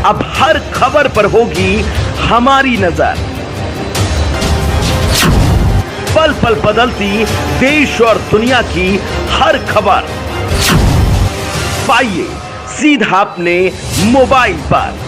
अब हर खबर पर होगी हमारी नजर। पल पल बदलती देश और दुनिया की हर खबर पाइए सीधा अपने मोबाइल पर।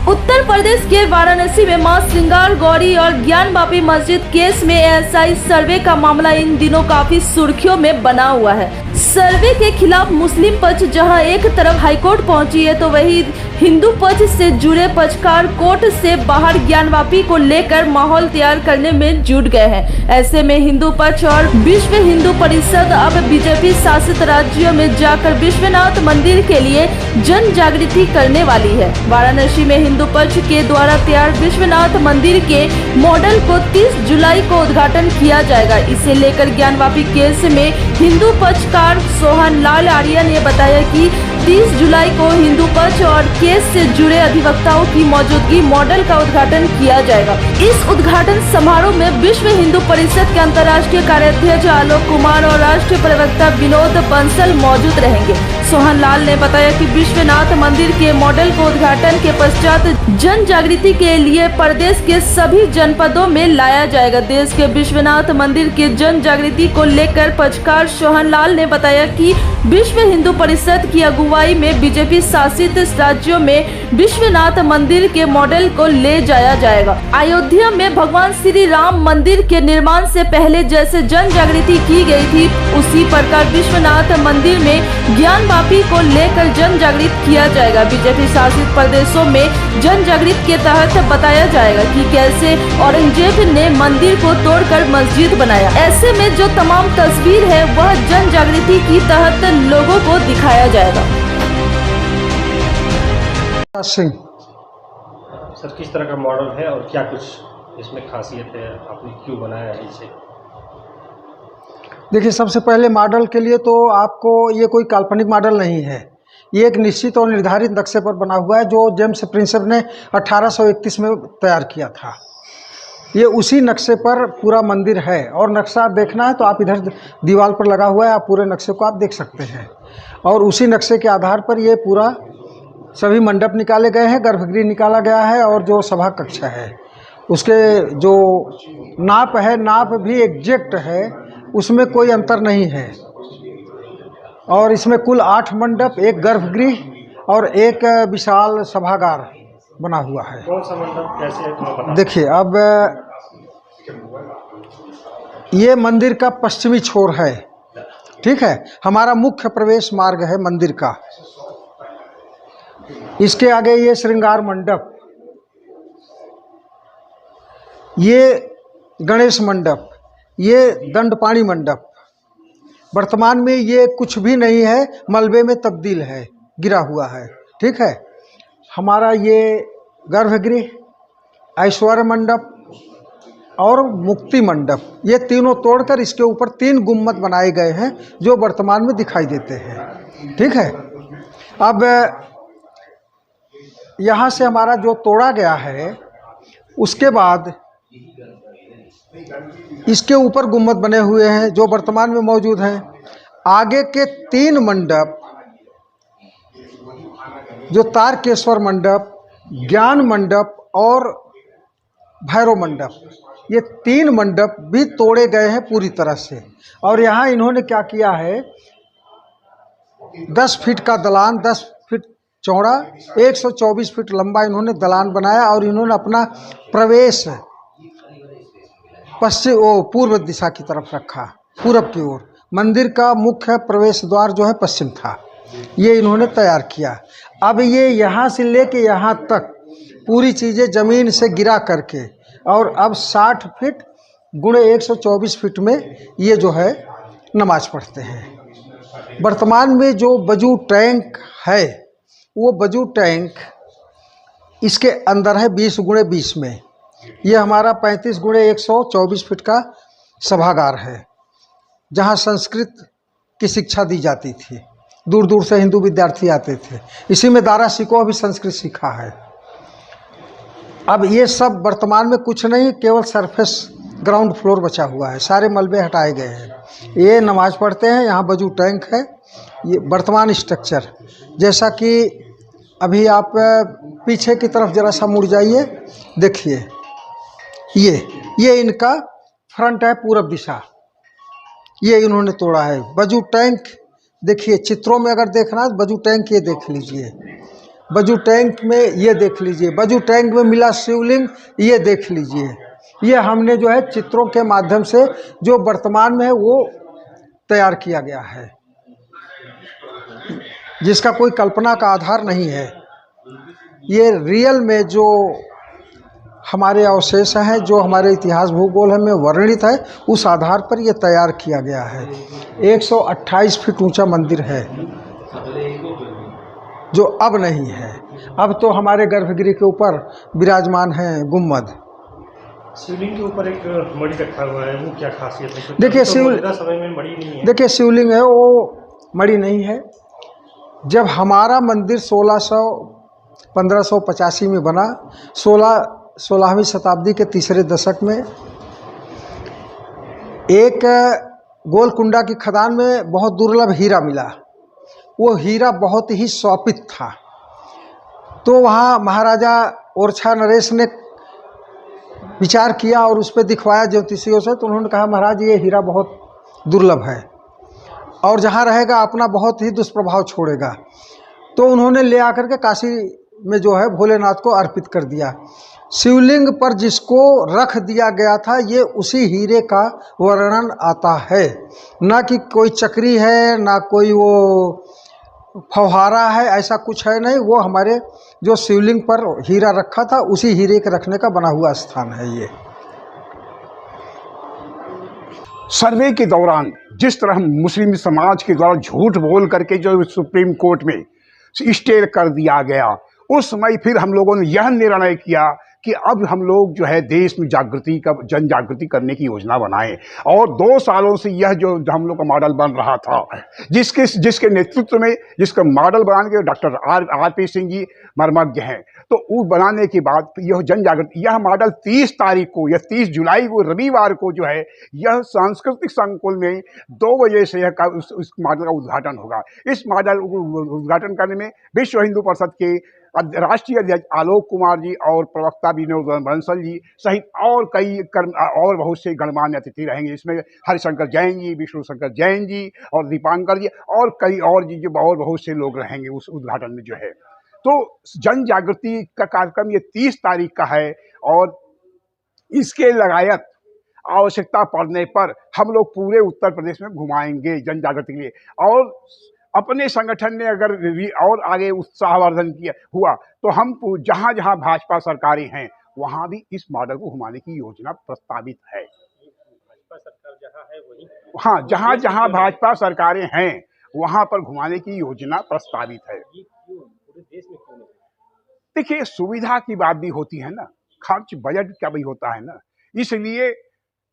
उत्तर प्रदेश के वाराणसी में मां श्रृंगार गौरी और ज्ञानवापी मस्जिद केस में एएसआई सर्वे का मामला इन दिनों काफी सुर्खियों में बना हुआ है। सर्वे के खिलाफ मुस्लिम पक्ष जहां एक तरफ हाईकोर्ट पहुंची है, तो वहीं हिंदू पक्ष से जुड़े पक्षकार कोर्ट से बाहर ज्ञानवापी को लेकर माहौल तैयार करने में जुट गए हैं। ऐसे में हिंदू पक्ष और विश्व हिंदू परिषद अब बीजेपी शासित राज्यों में जाकर विश्वनाथ मंदिर के लिए जन जागृति करने वाली है। वाराणसी में हिंदू पक्ष के द्वारा तैयार विश्वनाथ मंदिर के मॉडल को 30 जुलाई को उद्घाटन किया जाएगा। इसे लेकर ज्ञानवापी केस में हिंदू पक्षकार सोहन लाल आर्य ने बताया कि 30 जुलाई को हिंदू पक्ष और केस से जुड़े अधिवक्ताओं की मौजूदगी मॉडल का उद्घाटन किया जाएगा। इस उद्घाटन समारोह में विश्व हिंदू परिषद के अंतर्राष्ट्रीय कार्याध्यक्ष आलोक कुमार और राष्ट्रीय प्रवक्ता विनोद बंसल मौजूद रहेंगे। सोहन लाल ने बताया कि विश्वनाथ मंदिर के मॉडल को उद्घाटन के पश्चात जन जागृति के लिए प्रदेश के सभी जनपदों में लाया जाएगा। देश के विश्वनाथ मंदिर के जन जागृति को लेकर पक्षकार सोहन लाल ने बताया कि विश्व हिंदू परिषद की अगुवाई में बीजेपी शासित राज्यों में विश्वनाथ मंदिर के मॉडल को ले जाया जाएगा। अयोध्या में भगवान श्री राम मंदिर के निर्माण से पहले जैसे जन जागृति की गई थी, उसी प्रकार विश्वनाथ मंदिर में ज्ञानवापी को लेकर जन जागृत किया जाएगा। बीजेपी शासित प्रदेशों में जन जागृत के तहत बताया जाएगा कि कैसे औरंगजेब ने मंदिर को तोड़कर मस्जिद बनाया। ऐसे में जो तमाम तस्वीर है वह जन जागृति की तहत लोगों को दिखाया जाएगा। सर, किस तरह का मॉडल है और क्या कुछ इसमें खासियत है, आपने क्यों बनाया है इसे? देखिए, सबसे पहले मॉडल के लिए तो आपको ये कोई काल्पनिक मॉडल नहीं है, ये एक निश्चित और निर्धारित नक्शे पर बना हुआ है जो जेम्स प्रिंसेप ने 1831 में तैयार किया था। ये उसी नक्शे पर पूरा मंदिर है और नक्शा देखना है तो आप इधर दीवार पर लगा हुआ है, आप पूरे नक्शे को आप देख सकते हैं। और उसी नक्शे के आधार पर ये पूरा सभी मंडप निकाले गए हैं, गर्भगृह निकाला गया है और जो सभा कक्ष है उसके जो नाप है, नाप भी एग्जैक्ट है, उसमें कोई अंतर नहीं है। और इसमें कुल 8 मंडप, एक गर्भगृह और एक विशाल सभागार बना हुआ है। कौन सा मंडप कैसे है थोड़ा बता। देखिए, अब ये मंदिर का पश्चिमी छोर है, ठीक है, हमारा मुख्य प्रवेश मार्ग है मंदिर का। इसके आगे ये श्रृंगार मंडप, ये गणेश मंडप, ये दंडपाणी मंडप। वर्तमान में ये कुछ भी नहीं है, मलबे में तब्दील है, गिरा हुआ है, ठीक है। हमारा ये गर्भगृह, ऐश्वर्य मंडप और मुक्ति मंडप, ये तीनों तोड़कर इसके ऊपर 3 गुम्बद बनाए गए हैं जो वर्तमान में दिखाई देते हैं, ठीक है। अब यहाँ से हमारा जो तोड़ा गया है, उसके बाद इसके ऊपर गुम्बद बने हुए हैं जो वर्तमान में मौजूद हैं। आगे के 3 मंडप जो तारकेश्वर मंडप, ज्ञान मंडप और भैरव मंडप, ये 3 मंडप भी तोड़े गए हैं पूरी तरह से। और यहाँ इन्होंने क्या किया है, 10 फीट का दलान, 10 फीट चौड़ा, 124 फीट लंबा इन्होंने दलान बनाया और इन्होंने अपना प्रवेश पूर्व दिशा की तरफ रखा, पूरब की ओर। मंदिर का मुख्य प्रवेश द्वार जो है पश्चिम था, ये इन्होंने तैयार किया। अब ये यहाँ से लेके यहाँ तक पूरी चीज़ें ज़मीन से गिरा करके, और अब 60 फीट गुणे 124 फीट में ये जो है नमाज पढ़ते हैं। वर्तमान में जो वजू टैंक है, वो वजू टैंक इसके अंदर है 20 गुणे 20 में। ये हमारा 35 गुणे 124 फीट का सभागार है जहाँ संस्कृत की शिक्षा दी जाती थी। दूर दूर से हिंदू विद्यार्थी आते थे। इसी में दारा सिकोह भी संस्कृत सीखा है। अब ये सब वर्तमान में कुछ नहीं, केवल सरफेस ग्राउंड फ्लोर बचा हुआ है, सारे मलबे हटाए गए हैं। ये नमाज पढ़ते हैं, यहाँ वजू टैंक है। ये वर्तमान स्ट्रक्चर जैसा कि अभी आप पीछे की तरफ जरा सा मुड़ जाइए, देखिए ये इनका फ्रंट है, पूरब दिशा, ये इन्होंने तोड़ा है। वजू टैंक देखिए, चित्रों में अगर देखना है वजू टैंक ये देख लीजिए, वजू टैंक में ये देख लीजिए, वजू टैंक में मिला शिवलिंग ये देख लीजिए। ये हमने जो है चित्रों के माध्यम से जो वर्तमान में है वो तैयार किया गया है, जिसका कोई कल्पना का आधार नहीं है। ये रियल में जो हमारे अवशेष हैं, जो हमारे इतिहास भूगोल में वर्णित है, उस आधार पर यह तैयार किया गया है। 128 फीट ऊंचा मंदिर है, जो अब नहीं है। अब तो हमारे गर्भगृह के ऊपर विराजमान है गुम्बद। शिवलिंग के ऊपर एक मणि रखा हुआ है, वो क्या खासियत है? देखिए समय में मणि नहीं है। देखिए शिवलिंग है, वो मणि नहीं है। जब हमारा मंदिर 1585 में बना, 16वीं शताब्दी के तीसरे दशक में, एक गोलकुंडा की खदान में बहुत दुर्लभ हीरा मिला। वो हीरा बहुत ही शोभित था, तो वहाँ महाराजा ओरछा नरेश ने विचार किया और उस पर दिखवाया ज्योतिषियों से। तो उन्होंने कहा महाराज ये हीरा बहुत दुर्लभ है और जहाँ रहेगा अपना बहुत ही दुष्प्रभाव छोड़ेगा। तो उन्होंने ले आकर के काशी में जो है भोलेनाथ को अर्पित कर दिया। शिवलिंग पर जिसको रख दिया गया था, ये उसी हीरे का वर्णन आता है, ना कि कोई चक्री है, ना कोई वो फव्वारा है, ऐसा कुछ है नहीं। वो हमारे जो शिवलिंग पर हीरा रखा था, उसी हीरे के रखने का बना हुआ स्थान है ये। सर्वे के दौरान जिस तरह मुस्लिम समाज के द्वारा झूठ बोल करके जो सुप्रीम कोर्ट में स्टे कर दिया गया, उस समय फिर हम लोगों ने यह निर्णय किया कि अब हम लोग जो है देश में जागृति का जन जागृति करने की योजना बनाएं। और 2 सालों से यह जो हम लोग का मॉडल बन रहा था, जिसके नेतृत्व में जिसका मॉडल बनाने के डॉक्टर आर.पी. सिंह जी मर्मज्ञ हैं। तो वो बनाने के बाद यह जन जागृति, यह मॉडल 30 तारीख को या 30 जुलाई को रविवार को जो है यह सांस्कृतिक संकुल में 2 बजे से उस मॉडल का उद्घाटन होगा। इस मॉडल उद्घाटन करने में विश्व हिंदू परिषद के राष्ट्रीय अध्यक्ष आलोक कुमार जी और प्रवक्ता विनोद बंसल जी सहित और कई और बहुत से गणमान्य अतिथि रहेंगे। इसमें हरिशंकर जैन जी, विष्णु शंकर जैन जी और दीपांकर जी और कई और जी जो और बहुत से लोग रहेंगे उस उद्घाटन में जो है। तो जन जागृति का कार्यक्रम ये 30 तारीख का है और इसके लगायत आवश्यकता पड़ने पर हम लोग पूरे उत्तर प्रदेश में घुमाएंगे जन जागृति के लिए। और अपने संगठन ने अगर और आगे उत्साहवर्धन किया हुआ तो हम जहां जहां भाजपा सरकारें हैं वहां भी इस मॉडल को घुमाने की योजना प्रस्तावित है। भाजपा सरकार जहां है वहीं, हाँ, जहां जहां भाजपा सरकारें हैं वहां पर घुमाने की योजना प्रस्तावित है। पूरे देश में क्यों नहीं? देखिए सुविधा की बात भी होती है ना, खर्च बजट का भी होता है ना, इसलिए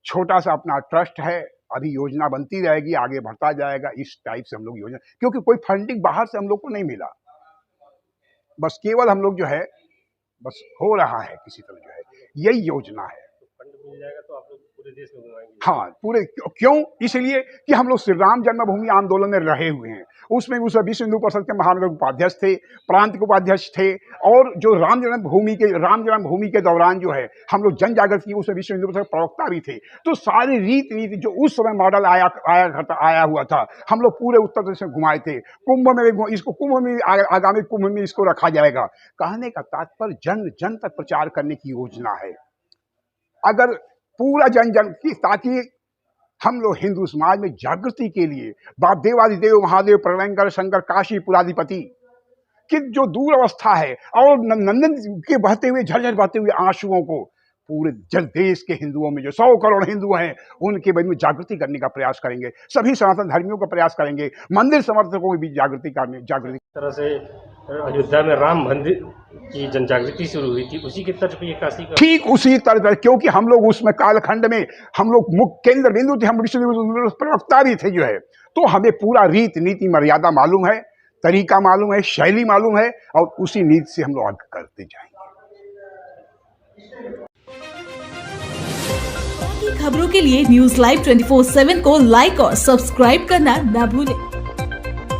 छोटा सा अपना ट्रस्ट है, अभी योजना बनती रहेगी, आगे बढ़ता जाएगा। इस टाइप से हम लोग योजना, क्योंकि कोई फंडिंग बाहर से हम लोग को नहीं मिला, बस केवल हम लोग जो है बस हो रहा है किसी तरह जो है, यही योजना है। फंड मिल जाएगा तो आप लोग पूरे देश में घुमाएंगे? हाँ, पूरे। क्यों? इसलिए कि हम लोग श्री राम जन्मभूमि आंदोलन में रहे हुए हैं। उसमें उस विश्व हिंदू परिषद के महानगर उपाध्यक्ष थे, प्रांत के उपाध्यक्ष थे, और जो राम जन्मभूमि के दौरान जो है हम लोग जन जागृति की, उसमें विश्व हिंदू परिषद प्रवक्ता भी थे। तो सारी रीति जो उस समय मॉडल आया हुआ था, हम लोग पूरे उत्तर प्रदेश में घुमाए थे। कुंभ में इसको आगामी कुंभ में इसको रखा जाएगा। कहने का तात्पर्य जन जन तक प्रचार करने की योजना है। अगर पूरा जन की, ताकि हम लोग हिंदू समाज में जागृति के लिए देवादिदेव महादेव प्रलयंकर शंकर काशी पुराधिपति की जो दूर अवस्था है और नंदन के बहते हुए झरझर बहते हुए आंसुओं को पूरे जन देश के हिंदुओं में जो 100 करोड़ हिंदू हैं उनके बारे में जागृति करने का प्रयास करेंगे। सभी सनातन धर्मियों का प्रयास करेंगे, मंदिर समर्थकों की भी जागृति तरह से अयोध्या में राम मंदिर की जन जागृति शुरू हुई थी, उसी के तर्ज पे ये काशी का ठीक उसी तरह, क्योंकि हम लोग उसमें कालखंड में हम लोग मुख्य केंद्र बिंदु थे, हम विश्व प्रवक्ता भी थे जो है। तो हमें पूरा रीति नीति मर्यादा मालूम है, तरीका मालूम है, शैली मालूम है, और उसी नीति से हम लोग आगे करते जाएंगे। खबरों के लिए न्यूज लाइव 24/7 को लाइक और सब्सक्राइब करना न भूलें।